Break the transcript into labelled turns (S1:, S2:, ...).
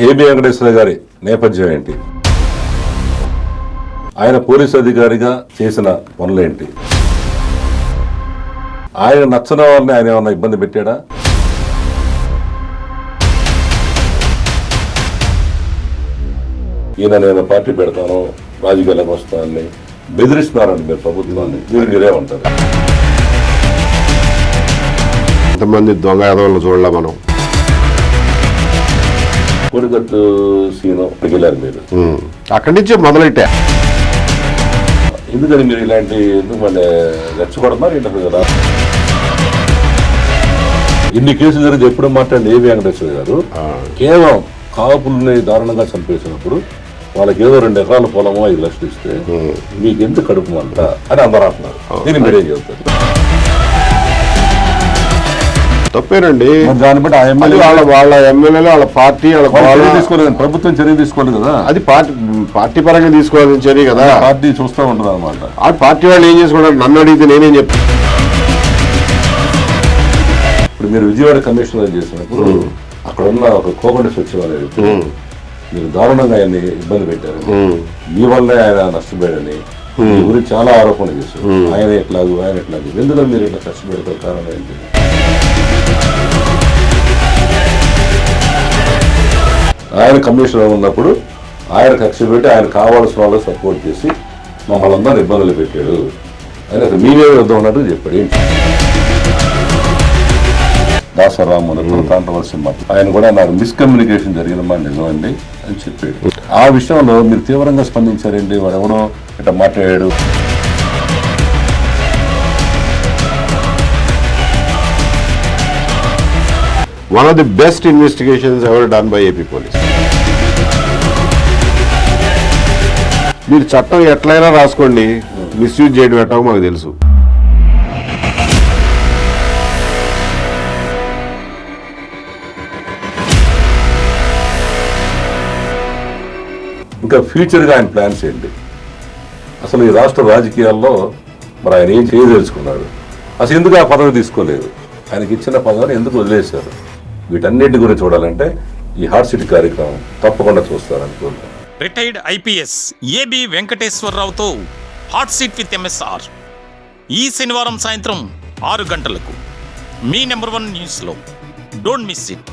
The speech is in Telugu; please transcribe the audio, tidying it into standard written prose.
S1: ఏబి వెంకటేశ్వర గారి నేపథ్యం ఏంటి, ఆయన పోలీసు అధికారిగా చేసిన పనులేంటి, ఆయన నచ్చని వాళ్ళని ఆయన ఏమన్నా ఇబ్బంది పెట్టాడా, ఈయన నేను పార్టీ పెడతాను రాజకీయాలకు వస్తానని బెదిరిస్తున్నారండి మీరు ప్రభుత్వాన్ని, మీరేమంటారు?
S2: ఎంతమంది దొంగ యాదవులను చూడలే మనం.
S1: కోడిగట్టు సీను వెళ్ళారు మీరు,
S2: అక్కడి నుంచే మొదలెట్టా.
S1: ఎందుకని మీరు ఇలాంటి ఎందుకు మళ్ళీ రెచ్చగొడుతున్నారు ఏంటంటారు కదా? ఇన్ని కేసులు జరిగి ఎప్పుడు మాట్లాడి ఏబి వెంకటేశ్వర గారు కేవలం కాపుల్ని దారుణంగా చంపేసినప్పుడు వాళ్ళకి ఏదో 2 ఎకరాల పొలమో 5 లక్షలు ఇస్తే మీకు ఎందుకు కడుపు అంట అని అందరూ అంటున్నారు. దీన్ని మీరేం చెబుతారు?
S2: తప్పేనండి.
S1: దాన్ని బట్టి
S2: వాళ్ళ ఎమ్మెల్యేలు వాళ్ళ పార్టీ
S1: తీసుకోలేదు, ప్రభుత్వం చర్య తీసుకోలేదు కదా.
S2: అది పార్టీ పరంగా తీసుకోవాల్సిన చర్య కదా.
S1: పార్టీ చూస్తూ ఉంటుంది అనమాట.
S2: ఆ పార్టీ వాళ్ళు ఏం చేసుకుంటారు? నన్ను అడిగితే నేనేం చెప్తాను?
S1: ఇప్పుడు మీరు విజయవాడ కమిషనర్ చేసినప్పుడు అక్కడ ఉన్న ఒక కోగండ సచివాలయం మీరు దారుణంగా ఆయన్ని ఇబ్బంది పెట్టారు, మీ వల్లే ఆయన నష్టపోయాడని మీ గురించి చాలా ఆరోపణలు చేశారు. ఆయన ఎట్లాగు ఎందులో మీరు ఇట్లా కష్టపెడతారు? కారణం ఏంటి? ఆయన కమిషనర్ ఉన్నప్పుడు ఆయన కక్ష పెట్టి ఆయన కావాల్సిన వాళ్ళకి సపోర్ట్ చేసి మమ్మల్ని అందరూ ఇబ్బందులు పెట్టాడు. ఆయన మీరే వద్ద ఉన్నట్టు చెప్పాడు. ఏంటి దాసరామన్ కాంట్రవర్సీ మాట, ఆయన కూడా నాకు మిస్కమ్యూనికేషన్ జరిగిన మాట నిజమండి అని చెప్పాడు. ఆ విషయంలో మీరు తీవ్రంగా స్పందించారండి. వాడు ఎవడో ఇట్లా మాట్లాడాడు.
S2: One of the best investigations ever done by AP police. మీరు చట్టం ఎట్లయినా రాసుకోండి, మిస్యూజ్ చేయడం ఎట్టో మాకు తెలుసు.
S1: ఇంకా ఫ్యూచర్గా ఆయన ప్లాన్స్ ఏంటి? అసలు ఈ రాష్ట్ర రాజకీయాల్లో మరి ఆయన ఏం చేయదలుచుకున్నాడు? అసలు ఎందుకు ఆ పదవి తీసుకోలేదు? ఆయనకి ఇచ్చిన పదవిని ఎందుకు వదిలేశారు? వీటన్నిటి గురించి చూడాలంటే ఈ హాట్ సిటీ కార్యక్రమం తప్పకుండా చూస్తారనుకుంటున్నాను.
S3: రిటైర్డ్ ఐపీఎస్ ఏబి వెంకటేశ్వరరావుతో హాట్ సీట్ విత్ ఎంఎస్ఆర్ ఈ శనివారం సాయంత్రం 6 గంటలకు మీ నెంబర్ 1 న్యూస్లో. Don't miss it.